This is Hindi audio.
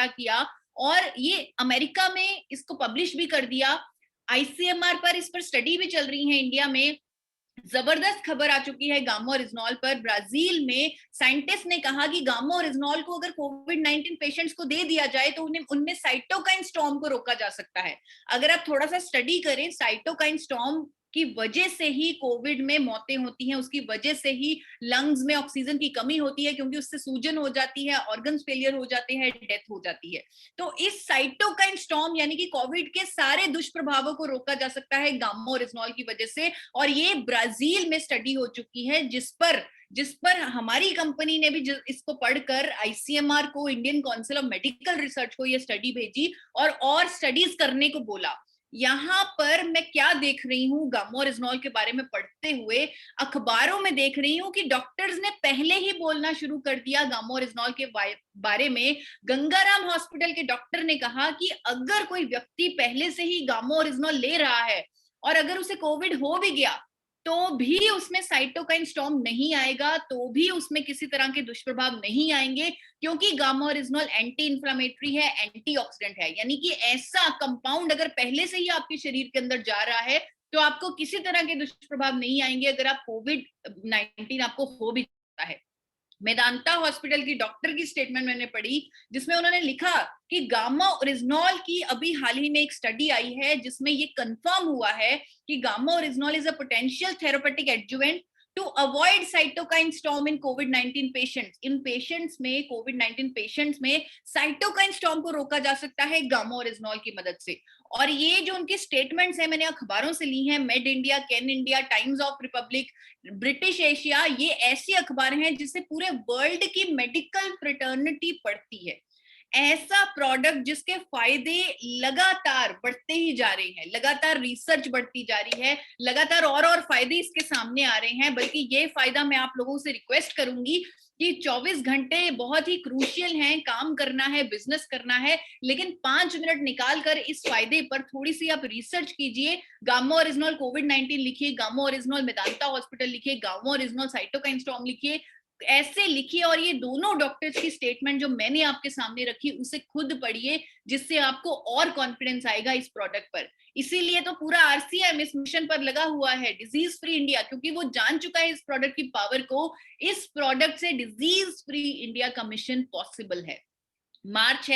खड़ा किया और ये अमेरिका में इसको पब्लिश भी कर दिया। आईसीएमआर पर इस पर स्टडी भी चल रही है। इंडिया में जबरदस्त खबर आ चुकी है गामा ओरिजिनॉल पर। ब्राजील में साइंटिस्ट ने कहा कि गामा ओरिजिनॉल को अगर कोविड-19 पेशेंट्स को दे दिया जाए तो उन्हें उनमें साइटोकाइन स्टॉर्म को रोका जा सकता है। अगर आप थोड़ा सा स्टडी करें, साइटोकाइन स्टॉर्म की वजह से ही कोविड में मौतें होती हैं, उसकी वजह से ही लंग्स में ऑक्सीजन की कमी होती है, क्योंकि उससे सूजन हो जाती है, ऑर्गन्स फेलियर हो जाते हैं, डेथ हो जाती है। तो इस साइटोकाइन स्टॉर्म यानी कि कोविड के सारे दुष्प्रभावों को रोका जा सकता है गामा ओरिजिनॉल की वजह से। और ये ब्राजील में स्टडी हो चुकी है, जिस पर हमारी कंपनी ने भी इसको पढ़कर आईसीएमआर को, Indian council of medical research को ये स्टडी भेजी और स्टडीज करने को बोला। यहाँ पर मैं क्या देख रही हूँ गामा ओरिजिनॉल के बारे में पढ़ते हुए, अखबारों में देख रही हूँ कि डॉक्टर्स ने पहले ही बोलना शुरू कर दिया गामा ओरिजिनॉल के बारे में। गंगाराम हॉस्पिटल के डॉक्टर ने कहा कि अगर कोई व्यक्ति पहले से ही गामा ओरिजिनॉल ले रहा है और अगर उसे कोविड हो भी गया तो भी उसमें साइटोकाइन स्टॉर्म नहीं आएगा, तो भी उसमें किसी तरह के दुष्प्रभाव नहीं आएंगे, क्योंकि गामा ओरिजिनॉल एंटी इंफ्लेमेटरी है, एंटीऑक्सीडेंट है। यानी कि ऐसा कंपाउंड अगर पहले से ही आपके शरीर के अंदर जा रहा है तो आपको किसी तरह के दुष्प्रभाव नहीं आएंगे अगर आप कोविड-19 आपको हो भी जाता है। मेदांता हॉस्पिटल की डॉक्टर की स्टेटमेंट मैंने पढ़ी, जिसमें उन्होंने लिखा कि गामा ओरिजिनॉल की अभी हाल ही में एक स्टडी आई है जिसमें ये कंफर्म हुआ है कि gamma oryzanol is a potential therapeutic adjuvant to avoid cytokine storm in कोविड-19 पेशेंट्स। इन पेशेंट्स में, कोविड-19 पेशेंट्स में साइटोकाइन स्टॉर्म को रोका जा सकता है गामा ओरिजिनॉल की मदद से। और ये जो उनकी स्टेटमेंट्स है मैंने अखबारों से ली हैं, made India, can India, times of Republic, British Asia, ये ऐसी अखबार हैं जिसे पूरे वर्ल्ड की मेडिकल फ्रेटर्निटी पढ़ती है। ऐसा प्रोडक्ट जिसके फायदे लगातार बढ़ते ही जा रहे हैं, लगातार रिसर्च बढ़ती जा रही है, लगातार और फायदे इसके सामने आ रहे हैं। बल्कि ये फायदा मैं आप लोगों से रिक्वेस्ट करूंगी कि 24 घंटे बहुत ही क्रूशियल हैं, काम करना है, बिजनेस करना है, लेकिन 5 मिनट निकाल कर इस फायदे पर थोड़ी सी आप रिसर्च कीजिए। गामा ओरिजिनॉल कोविड-19 लिखिए, गामा ओरिजिनॉल मेदांता हॉस्पिटल लिखिए, गामा ओरिजिनॉल साइटोकाइन स्टॉर्म लिखिए, ऐसे लिखिए। और ये दोनों डॉक्टर्स की स्टेटमेंट जो मैंने आपके सामने रखी उसे खुद पढ़िए, जिससे आपको और कॉन्फिडेंस आएगा इस प्रोडक्ट पर। इसीलिए तो पूरा आरसीएम इस मिशन पर लगा हुआ है, डिजीज फ्री इंडिया, क्योंकि वो जान चुका है इस प्रोडक्ट की पावर को। इस प्रोडक्ट से डिजीज फ्री इंडिया का मिशन पॉसिबल है। मार्च है